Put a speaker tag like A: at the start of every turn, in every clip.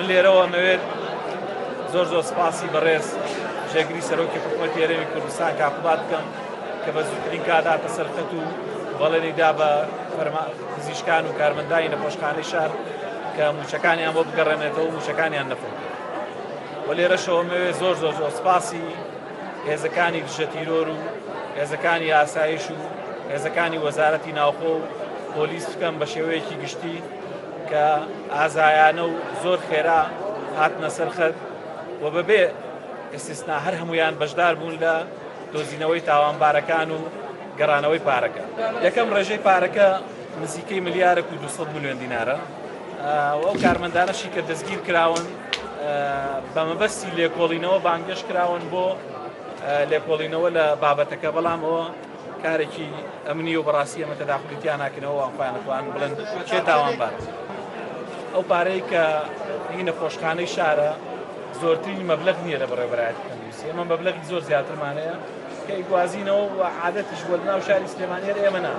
A: من لێرەوە ئەمەوێت زۆر سپاسی بەڕێز ژێگری سەرۆکی حکوومەتی هەرێمی کوردستان کاکوبات بکەم کە بە زووترین کاداتە سەرخەت و بەڵێنیدا بە پزیشکان و کارمەندانی نەخۆشخانەی شار کە موچەکانیان بۆ بگەڕێنێتەوە و موچەکانیان نەفرۆکێت. وە لێرەشەوە ئەمەوێت زۆر سپاسی هێزەکانی دژە تیرۆر و هێزەکانی ئاسایش و هێزەکانی وەزارەتی ناوخۆ و پۆلیس بکەم بە شێوەیەکی گشتی کە ئازایانە و زۆر خێرا هاتنە سەرخەت و بەبێ ئێستیسنا هەر هەمویان بەشدار بوون لە دۆزینەوەی تاوانبارەکان و گەڕانەوەی پارەکە. یەکەم ڕێژەی پارەکە نزیکەی ملیارێک و 200 ملیۆن دینارە. ئەو کارمەندانەشی کە دەستگیر کراون بە مەبەستی لێکۆڵینەوە بانگێش کراون بۆ لێکۆڵینەوە لە بابەتەکە، بەڵام ئەوە کارێکی ئەمنی و بەڕاستی ئەمە تەداخلیتیان ناکەنەوە وانخوایان نەتوانن بڵێن کێ تاوانبار. ئەو پارەی کە هی نەخۆشخانەی شارە زۆرترین مەبلەغ نییە لە بەڕێوەبەرایەتی تەندروستی، ئێمە مەبلەغی زۆر زیاترمانەیە کە ئیگوازینەوە و عادەتیش بۆ ناو شاری سلێمانیێر ئێمە نا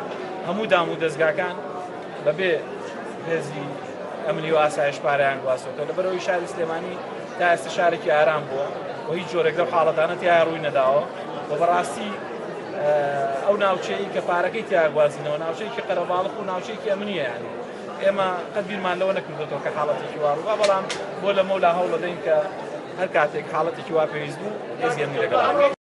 A: هەموو دام و دەستگاکان بەبێ هێزی ئەمنی و ئاسایش پارەیان گواستوەوە. لەبەرەوەی شاری سلێمانی تا ئێستا شارێکی ئارام بووە و هیچ جۆرێک لەو حاڵەتانە تیا ڕووی نەداوە و بەڕاستی ئەو ناوچەی کە پارەکەی تیا گوازینەوە ناوچەیەکی قەرەباڵغ و ناوچەیەکی ئەمنیە. یعنی ئێمە قەت بیرمان لەوە نەکردوێتەوە کە حاڵەتێکی وا ڕووبا، بەڵام بۆ لەمەولا هەوڵ دەدەین کە هەر کاتێک حاڵەتێکی وا پێویست بوو هێزی ئەمنی لەگەڵ